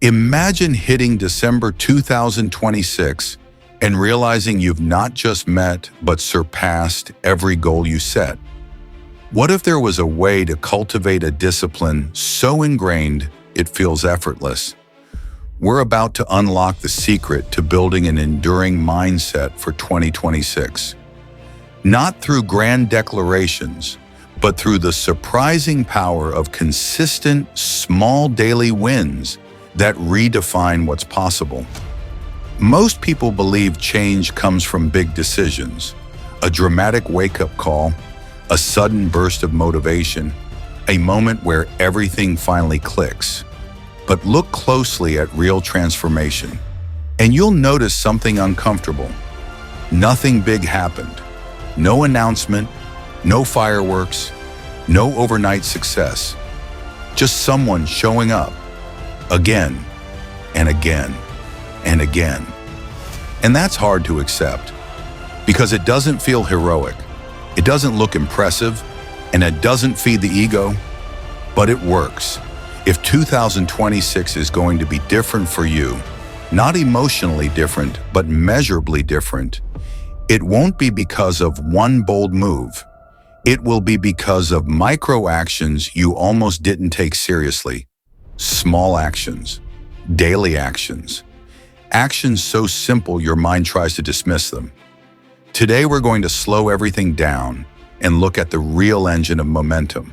Imagine hitting December 2026 and realizing you've not just met but surpassed every goal you set. What if there was a way to cultivate a discipline so ingrained it feels effortless? We're about to unlock the secret to building an enduring mindset for 2026. Not through grand declarations, but through the surprising power of consistent, small daily wins that redefine what's possible. Most people believe change comes from big decisions, a dramatic wake-up call, a sudden burst of motivation, a moment where everything finally clicks. But look closely at real transformation, and you'll notice something uncomfortable. Nothing big happened. No announcement, no fireworks, no overnight success. Just someone showing up again and again and again. And that's hard to accept because it doesn't feel heroic. It doesn't look impressive, and it doesn't feed the ego, but it works. If 2026 is going to be different for you, not emotionally different, but measurably different, it won't be because of one bold move. It will be because of micro actions you almost didn't take seriously. Small actions, daily actions, actions so simple your mind tries to dismiss them. Today we're going to slow everything down and look at the real engine of momentum.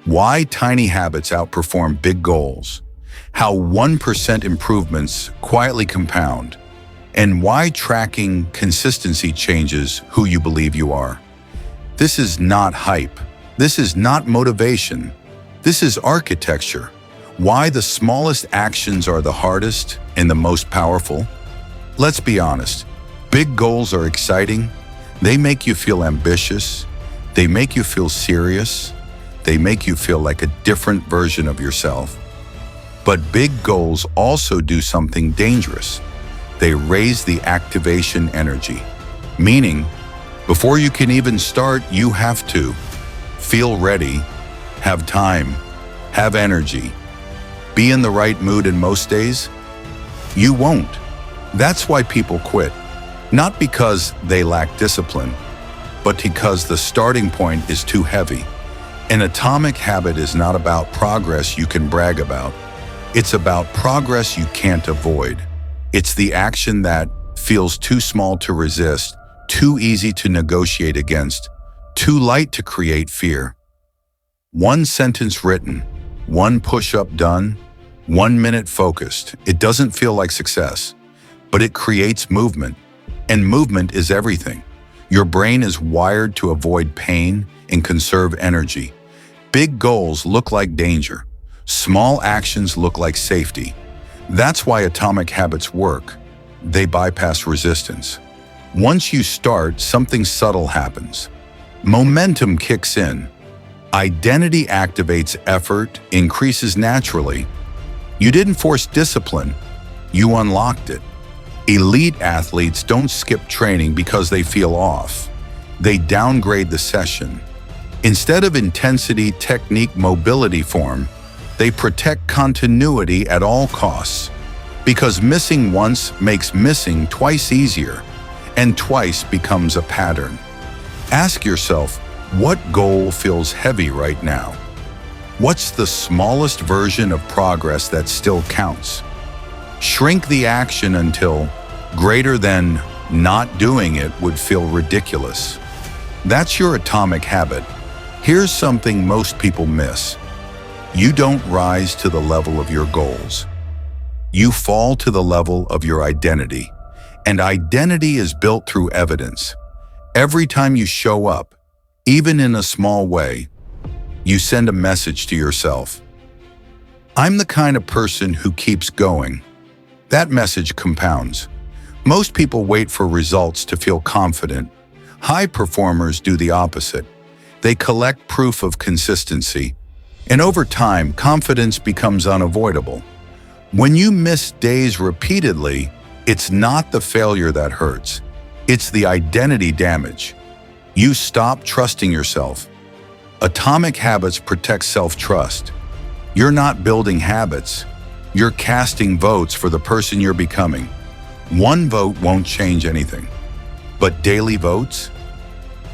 Why tiny habits outperform big goals, how 1% improvements quietly compound, and why tracking consistency changes who you believe you are. This is not hype. This is not motivation. This is architecture. Why the smallest actions are the hardest and the most powerful? Let's be honest. Big goals are exciting. They make you feel ambitious. They make you feel serious. They make you feel like a different version of yourself. But big goals also do something dangerous. They raise the activation energy, meaning before you can even start, you have to feel ready, have time, have energy, be in the right mood. In most days, you won't. That's why people quit. Not because they lack discipline, but because the starting point is too heavy. An atomic habit is not about progress you can brag about. It's about progress you can't avoid. It's the action that feels too small to resist, too easy to negotiate against, too light to create fear. One sentence written, one push-up done, 1 minute focused. It doesn't feel like success, but it creates movement. And movement is everything. Your brain is wired to avoid pain and conserve energy. Big goals look like danger. Small actions look like safety. That's why atomic habits work. They bypass resistance. Once you start, something subtle happens. Momentum kicks in. Identity activates effort, increases naturally. You didn't force discipline. You unlocked it. Elite athletes don't skip training because they feel off. They downgrade the session. Instead of intensity, technique, mobility form, they protect continuity at all costs. Because missing once makes missing twice easier, and twice becomes a pattern. Ask yourself, what goal feels heavy right now? What's the smallest version of progress that still counts? Shrink the action until greater than not doing it would feel ridiculous. That's your atomic habit. Here's something most people miss. You don't rise to the level of your goals. You fall to the level of your identity. And identity is built through evidence. Every time you show up, even in a small way, you send a message to yourself. I'm the kind of person who keeps going. That message compounds. Most people wait for results to feel confident. High performers do the opposite. They collect proof of consistency, and over time, confidence becomes unavoidable. When you miss days repeatedly, it's not the failure that hurts. It's the identity damage. You stop trusting yourself. Atomic habits protect self-trust. You're not building habits. You're casting votes for the person you're becoming. One vote won't change anything. But daily votes?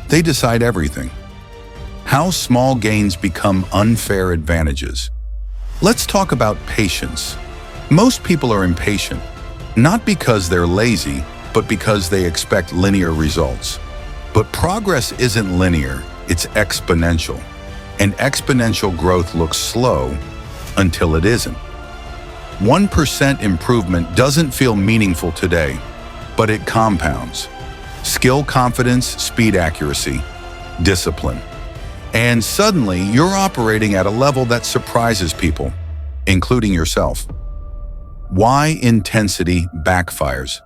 They decide everything. How small gains become unfair advantages. Let's talk about patience. Most people are impatient, not because they're lazy, but because they expect linear results. But progress isn't linear, it's exponential. And exponential growth looks slow until it isn't. 1% improvement doesn't feel meaningful today, but it compounds. Skill, confidence, speed, accuracy, discipline. And suddenly, you're operating at a level that surprises people, including yourself. Why intensity backfires?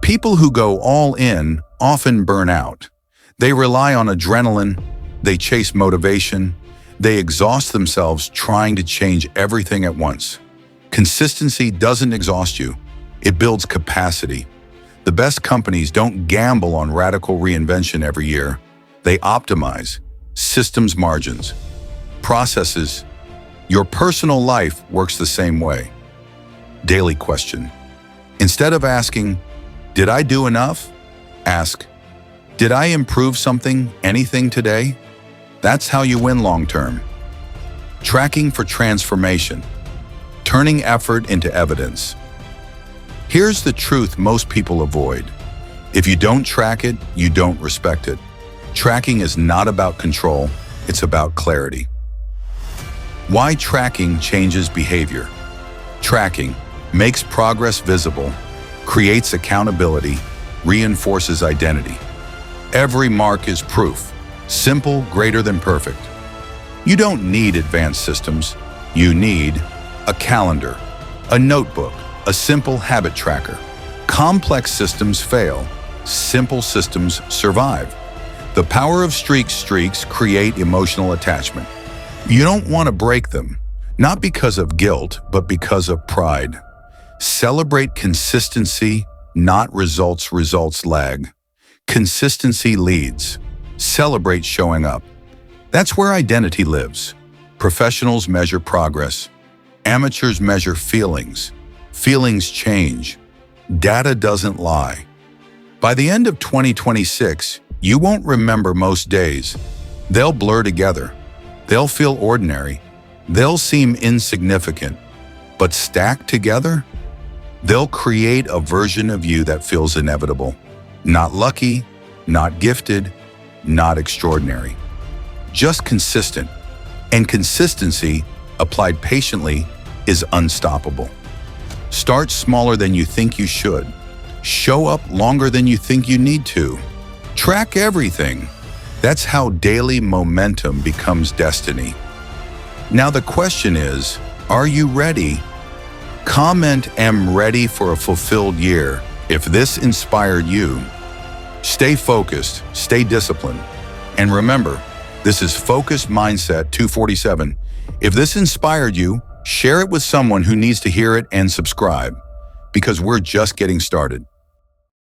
People who go all in often burn out. They rely on adrenaline, they chase motivation, they exhaust themselves trying to change everything at once. Consistency doesn't exhaust you, it builds capacity. The best companies don't gamble on radical reinvention every year. They optimize systems, margins, processes. Your personal life works the same way. Daily question. Instead of asking, "Did I do enough?" ask, "Did I improve something, anything today?" That's how you win long term. Tracking for transformation. Turning effort into evidence. Here's the truth most people avoid. If you don't track it, you don't respect it. Tracking is not about control, it's about clarity. Why tracking changes behavior. Tracking makes progress visible, creates accountability, reinforces identity. Every mark is proof, simple, greater than perfect. You don't need advanced systems, you need a calendar, a notebook, a simple habit tracker. Complex systems fail, simple systems survive. The power of streaks create emotional attachment. You don't want to break them, not because of guilt, but because of pride. Celebrate consistency, not results. Results lag. Consistency leads. Celebrate showing up. That's where identity lives. Professionals measure progress. Amateurs measure feelings. Feelings change. Data doesn't lie. By the end of 2026, you won't remember most days. They'll blur together. They'll feel ordinary. They'll seem insignificant. But stacked together, they'll create a version of you that feels inevitable. Not lucky, not gifted, not extraordinary. Just consistent. And consistency, applied patiently, is unstoppable. Start smaller than you think you should. Show up longer than you think you need to. Track everything. That's how daily momentum becomes destiny. Now the question is, are you ready? Comment "Am ready for a fulfilled year" if this inspired you. Stay focused, stay disciplined. And remember, this is Focused Mindset 247. If this inspired you, share it with someone who needs to hear it and subscribe, because we're just getting started.